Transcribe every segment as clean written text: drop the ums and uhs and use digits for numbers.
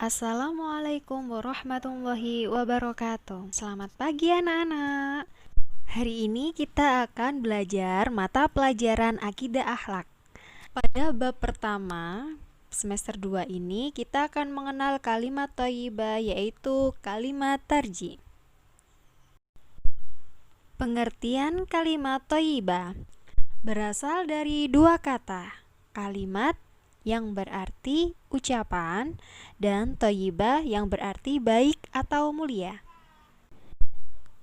Assalamualaikum warahmatullahi wabarakatuh. Selamat pagi anak-anak. Hari ini kita akan belajar mata pelajaran Akidah Akhlak. Pada bab pertama semester 2 ini kita akan mengenal kalimat thayyibah, yaitu kalimat tarji. Pengertian kalimat thayyibah berasal dari dua kata, kalimat yang berarti ucapan dan thayyibah yang berarti baik atau mulia.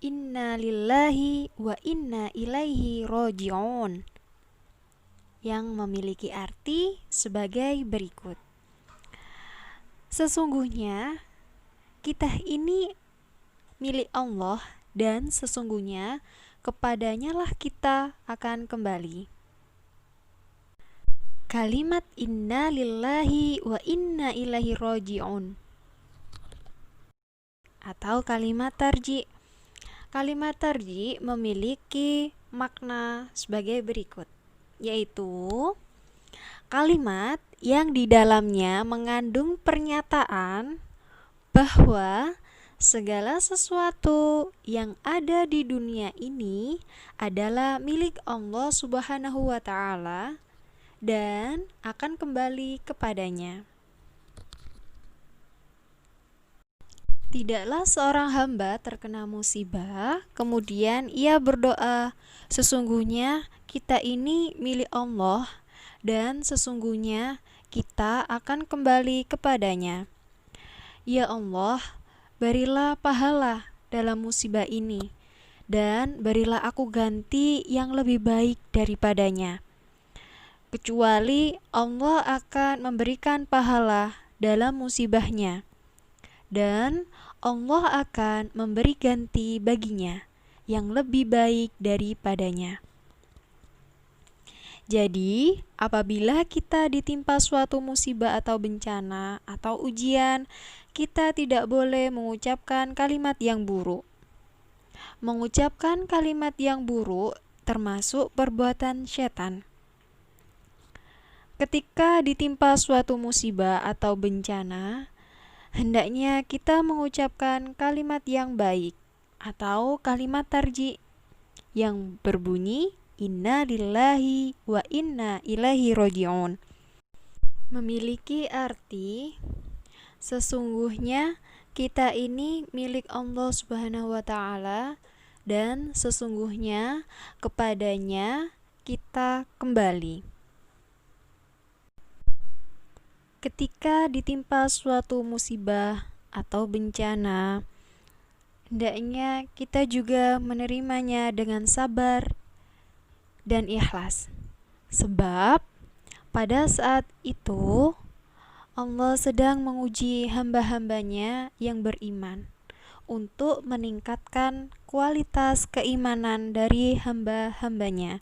Inna lillahi wa inna ilaihi roji'un, yang memiliki arti sebagai berikut. Sesungguhnya kita ini milik Allah dan sesungguhnya kepadanya lah kita akan kembali. Kalimat inna lillahi wa inna ilaihi roji'un atau kalimat tarji. Kalimat tarji memiliki makna sebagai berikut, yaitu kalimat yang di dalamnya mengandung pernyataan bahwa segala sesuatu yang ada di dunia ini adalah milik Allah Subhanahu wa Ta'ala dan akan kembali kepadanya. Tidaklah seorang hamba terkena musibah, kemudian ia berdoa, sesungguhnya kita ini milik Allah dan sesungguhnya kita akan kembali kepadanya. Ya Allah, berilah pahala dalam musibah ini dan berilah aku ganti yang lebih baik daripadanya. Kecuali Allah akan memberikan pahala dalam musibahnya dan Allah akan memberi ganti baginya yang lebih baik daripadanya. Jadi, apabila kita ditimpa suatu musibah atau bencana atau ujian, kita tidak boleh mengucapkan kalimat yang buruk. Mengucapkan kalimat yang buruk termasuk perbuatan setan. Ketika ditimpa suatu musibah atau bencana, hendaknya kita mengucapkan kalimat yang baik atau kalimat tarji yang berbunyi inna lillahi wa inna ilaihi roji'un. Memiliki arti sesungguhnya kita ini milik Allah Subhanahu wa Ta'ala dan sesungguhnya kepadanya kita kembali. Ketika ditimpa suatu musibah atau bencana, hendaknya kita juga menerimanya dengan sabar dan ikhlas. Sebab pada saat itu Allah sedang menguji hamba-hambanya yang beriman untuk meningkatkan kualitas keimanan dari hamba-hambanya.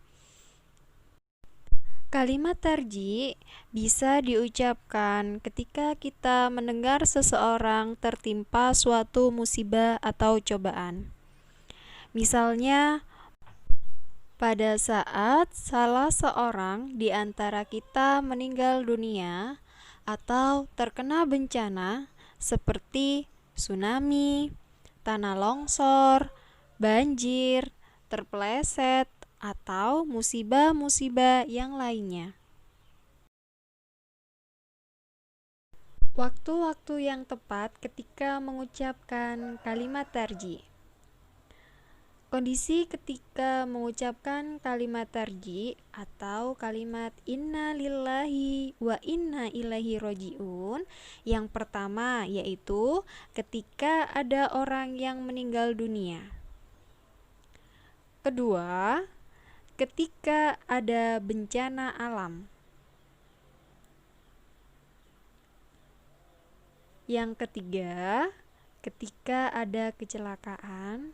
Kalimat tarji bisa diucapkan ketika kita mendengar seseorang tertimpa suatu musibah atau cobaan. Misalnya, pada saat salah seorang di antara kita meninggal dunia atau terkena bencana seperti tsunami, tanah longsor, banjir, terpeleset, atau musibah-musibah yang lainnya. Waktu-waktu yang tepat ketika mengucapkan kalimat tarji. Kondisi ketika mengucapkan kalimat tarji atau kalimat inna lillahi wa inna ilaihi roji'un, yang pertama yaitu ketika ada orang yang meninggal dunia. Kedua, ketika ada bencana alam. Yang ketiga, ketika ada kecelakaan.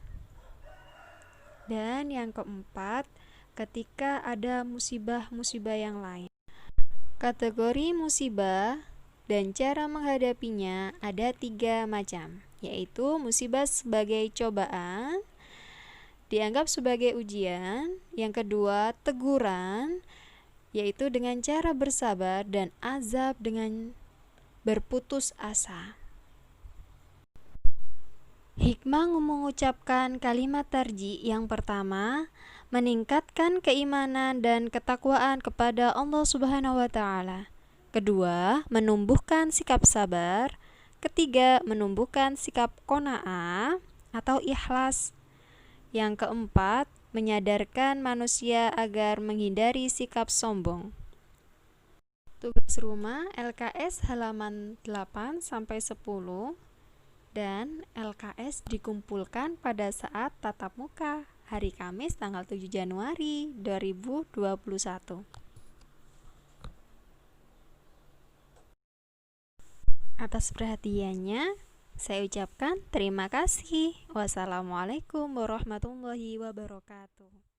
Dan yang keempat, ketika ada musibah-musibah yang lain. Kategori musibah dan cara menghadapinya ada 3 macam, yaitu musibah sebagai cobaan, dianggap sebagai ujian. Yang kedua, teguran, yaitu dengan cara bersabar, dan azab dengan berputus asa. Hikmah mengucapkan kalimat tarji yang pertama, meningkatkan keimanan dan ketakwaan kepada Allah Subhanahu wa taala. Kedua, menumbuhkan sikap sabar. Ketiga, menumbuhkan sikap qanaah atau ikhlas. Yang keempat, menyadarkan manusia agar menghindari sikap sombong. Tugas rumah LKS halaman 8 sampai 10 dan LKS dikumpulkan pada saat tatap muka hari Kamis tanggal 7 Januari 2021. Atas perhatiannya, saya ucapkan terima kasih. Wassalamualaikum warahmatullahi wabarakatuh.